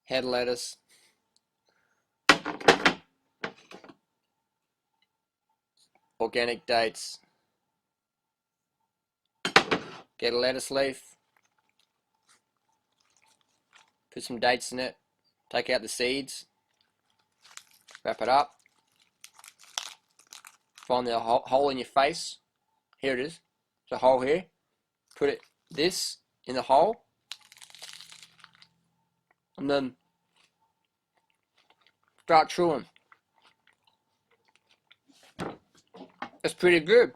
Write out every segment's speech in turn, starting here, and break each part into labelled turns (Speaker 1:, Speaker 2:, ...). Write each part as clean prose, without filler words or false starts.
Speaker 1: head lettuce, organic dates, get a lettuce leaf, put some dates in it, take out the seeds, wrap it up, find the hole in your face, here it is, there's a hole here, put this in the hole, and then start chewing. It's pretty good.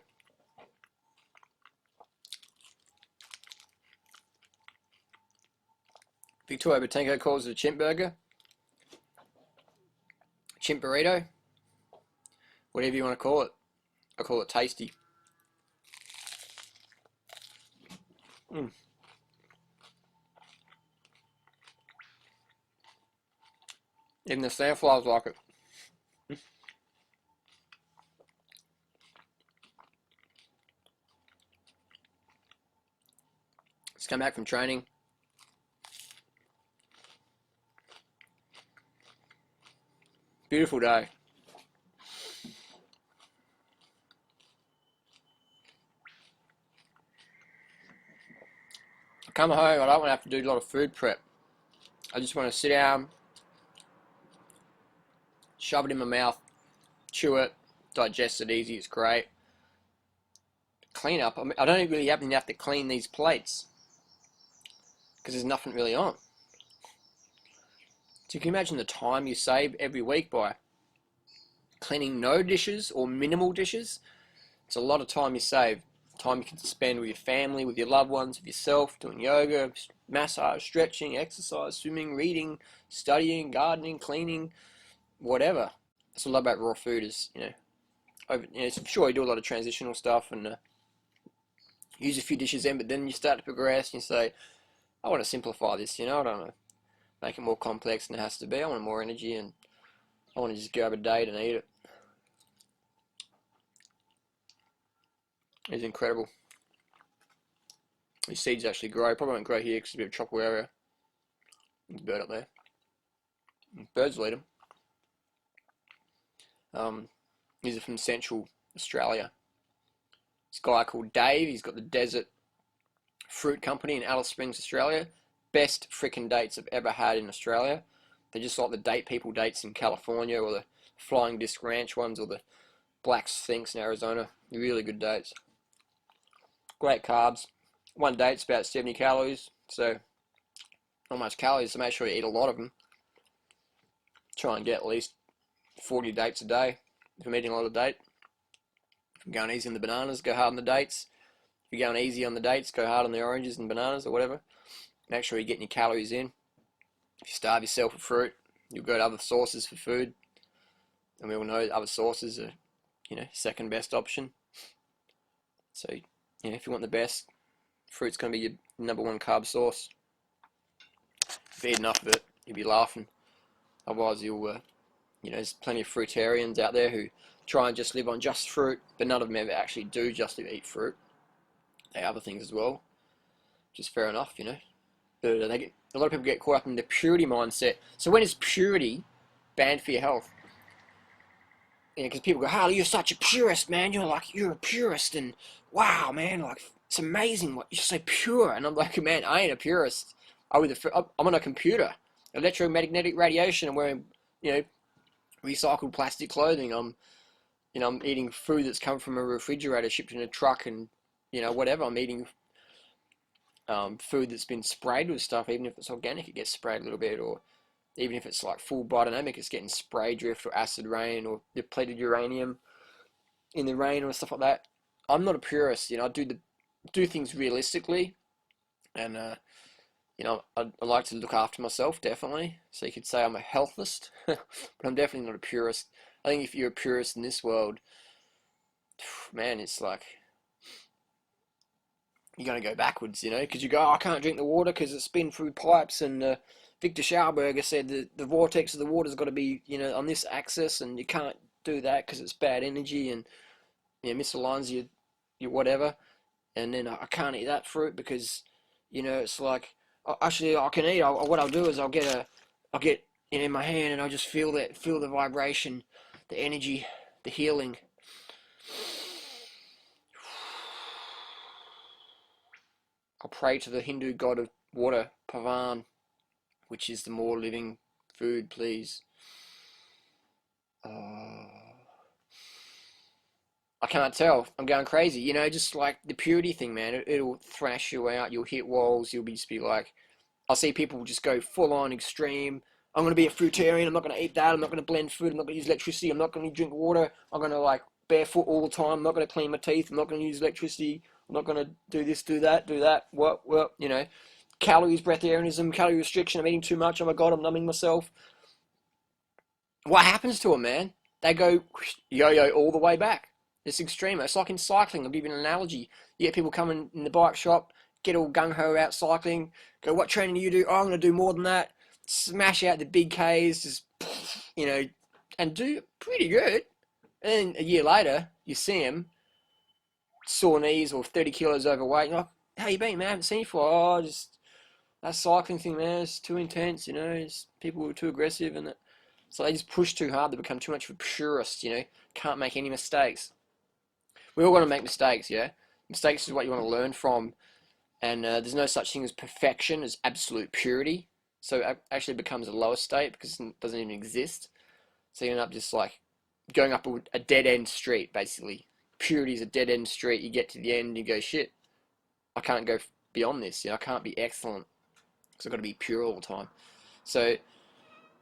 Speaker 1: Victoria Botanco calls it a chimp burger, chimp burrito, whatever you want to call it. I call it tasty. Even the sandflies like it. Just come back from training. Beautiful day. I come home, I don't want to have to do a lot of food prep. I just want to sit down, shove it in my mouth, chew it, digest it easy, it's great. Clean up, I don't really even have to clean these plates because there's nothing really on. So you can imagine the time you save every week by cleaning no dishes or minimal dishes. It's a lot of time you save. Time you can spend with your family, with your loved ones, with yourself, doing yoga, massage, stretching, exercise, swimming, reading, studying, gardening, cleaning, whatever. That's what I love about raw food is, sure you do a lot of transitional stuff and use a few dishes in, but then you start to progress and you say, I want to simplify this, I don't want to make it more complex than it has to be. I want more energy and I want to just grab a date and eat it. It's incredible. These seeds actually grow. Probably won't grow here because it's a bit of a tropical area. There's a bird up there. Birds will eat them. These are from Central Australia. This guy called Dave, he's got the Desert Fruit Company in Alice Springs, Australia. Best freaking dates I've ever had in Australia. They're just like the date people dates in California or the Flying Disc Ranch ones or the Black Sphinx in Arizona. Really good dates. Great carbs. One date's about 70 calories, so not much calories, so make sure you eat a lot of them. Try and get at least 40 dates a day if I'm eating a lot of date. If I'm going easy on the bananas, go hard on the dates. If you're going easy on the dates, go hard on the oranges and bananas or whatever. Make sure you're getting your calories in. If you starve yourself with fruit, you'll go to other sources for food. And we all know other sources are, second best option. So, if you want the best, fruit's going to be your number one carb source. If you eat enough of it, you'll be laughing. Otherwise, there's plenty of fruitarians out there who try and just live on just fruit, but none of them ever actually do just eat fruit. They have other things as well, which is fair enough, But a lot of people get caught up in the purity mindset. So when is purity banned for your health? Because people go, Harley, you're such a purist, man. You're a purist, and wow, man, it's amazing what you're so pure. And I'm like, man, I ain't a purist. I'm on a computer, electromagnetic radiation. I'm wearing, recycled plastic clothing. I'm eating food that's come from a refrigerator shipped in a truck, and whatever. I'm eating food that's been sprayed with stuff. Even if it's organic, it gets sprayed a little bit, or even if it's like full biodynamic, it's getting spray drift or acid rain or depleted uranium in the rain or stuff like that. I'm not a purist, I do things realistically, and I like to look after myself, definitely. So you could say I'm a healthist, but I'm definitely not a purist. I think if you're a purist in this world, man, it's like you're going to go backwards, because you go, I can't drink the water because it's been through pipes, and Victor Schauberger said that the vortex of the water's got to be, on this axis, and you can't do that because it's bad energy, and misaligns your whatever. And then I can't eat that fruit because, it's like, actually I can eat. What I'll do is I'll get I get it in my hand and I just feel the vibration, the energy, the healing. I'll pray to the Hindu god of water, Pavan, which is the more living food, please. I can't tell. I'm going crazy. You know, just like the purity thing, man. It'll thrash you out. You'll hit walls. You'll just be like, I'll see people just go full on extreme. I'm going to be a fruitarian. I'm not going to eat that. I'm not going to blend food. I'm not going to use electricity. I'm not going to drink water. I'm going to like barefoot all the time. I'm not going to clean my teeth. I'm not going to use electricity. I'm not going to do this, do that, do that. What, you know, calories, breatharianism, calorie restriction. I'm eating too much. Oh my God, I'm numbing myself. What happens to them, man? They go yo-yo all the way back. It's extreme. It's like in cycling. I'll give you an analogy. You get people coming in the bike shop, get all gung-ho out cycling, go, what training do you do? Oh, I'm going to do more than that. Smash out the big Ks, just, you know, and do pretty good. And then a year later, you see them, sore knees or 30 kilos overweight. You're like, how you been, man? I haven't seen you for, oh, just, that cycling thing, man, it's too intense, you know, people were too aggressive, and so they just push too hard, they become too much of a purist, you know, can't make any mistakes. We're all going to make mistakes, yeah? Mistakes is what you want to learn from, and there's no such thing as perfection, as absolute purity. So it actually becomes a lower state because it doesn't even exist. So you end up just like going up a dead end street, basically. Purity is a dead end street. You get to the end and you go, shit, I can't go beyond this. You know, I can't be excellent because I've got to be pure all the time. So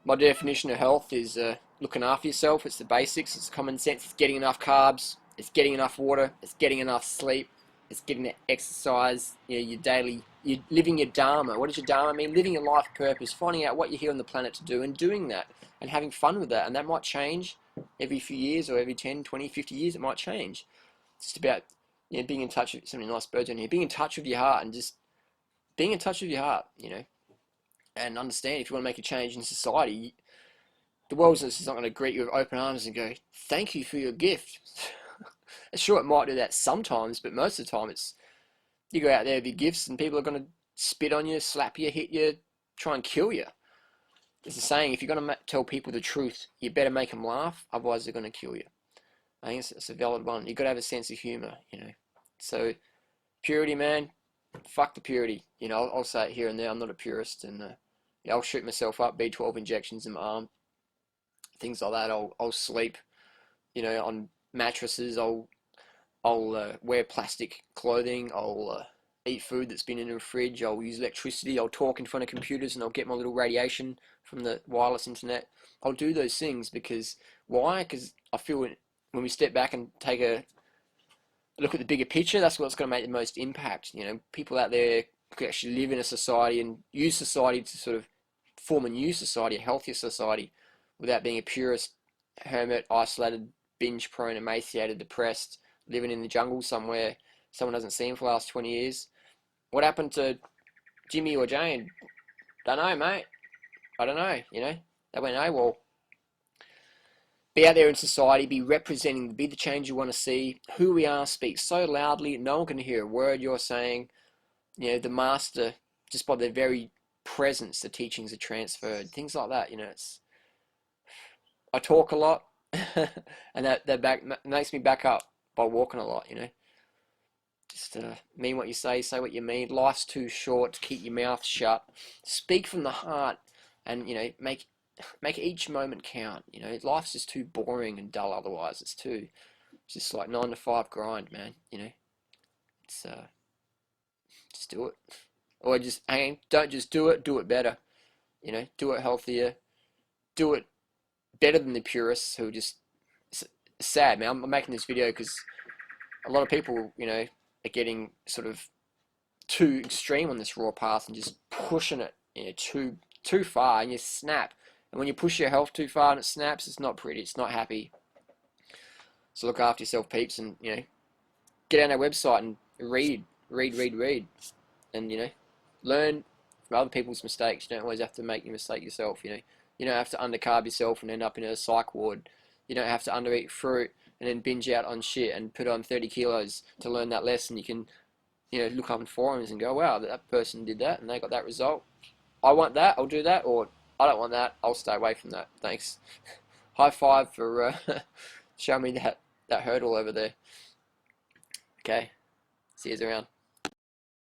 Speaker 1: my definition of health is looking after yourself. It's the basics. It's common sense. It's getting enough carbs. It's getting enough water. It's getting enough sleep. It's getting the exercise. You know, your daily. You're living your dharma. What does your dharma mean? Living your life purpose. Finding out what you're here on the planet to do and doing that and having fun with that. And that might change every few years or every 10, 20, 50 years. It might change. It's just about, you know, being in touch with so many nice birds on here. Being in touch with your heart and just being in touch with your heart. You know, and understand if you want to make a change in society. The world is not going to greet you with open arms and go, thank you for your gift. Sure, it might do that sometimes, but most of the time it's, you go out there with your gifts and people are going to spit on you, slap you, hit you, try and kill you. There's a saying, if you're going to tell people the truth, you better make them laugh, otherwise they're going to kill you. I think it's a valid one. You've got to have a sense of humour, you know. So, purity, man, fuck the purity. You know, I'll say it here and there, I'm not a purist, and yeah, I'll shoot myself up, B12 injections in my arm, things like that. I'll sleep, you know, on mattresses. I'll wear plastic clothing. I'll eat food that's been in a fridge. I'll use electricity. I'll talk in front of computers, and I'll get my little radiation from the wireless internet. I'll do those things because why? Because I feel when we step back and take a look at the bigger picture, that's what's going to make the most impact. You know, people out there could actually live in a society and use society to sort of form a new society, a healthier society, without being a purist, hermit, isolated, binge-prone, emaciated, depressed, living in the jungle somewhere someone hasn't seen for the last 20 years. What happened to Jimmy or Jane? Don't know, mate. I don't know, you know. They went AWOL. Be out there in society, be representing, be the change you want to see. Who we are, speak so loudly, no one can hear a word you're saying. You know, the master, just by their very presence, the teachings are transferred. Things like that, you know. I talk a lot, and that makes me back up by walking a lot, you know. Just mean what you say what you mean. Life's too short to keep your mouth shut. Speak from the heart, and you know, make each moment count. You know, life's just too boring and dull otherwise. It's just like 9 to 5 grind, man. You know, it's just do it, or just don't just do it. Do it better. You know, do it healthier. Do it better than the purists who are just sad, man. I'm making this video because a lot of people, you know, are getting sort of too extreme on this raw path and just pushing it, you know, too far, and you snap. And when you push your health too far and it snaps, it's not pretty. It's not happy. So look after yourself, peeps, and you know, get on our website and read, and you know, learn from other people's mistakes. You don't always have to make your mistake yourself. You know, you don't have to undercarb yourself and end up in a psych ward. You don't have to undereat fruit and then binge out on shit and put on 30 kilos to learn that lesson. You can, you know, look up in forums and go, wow, that person did that and they got that result. I want that, I'll do that. Or I don't want that. I'll stay away from that. Thanks. High five for showing me that hurdle over there. Okay. See you around.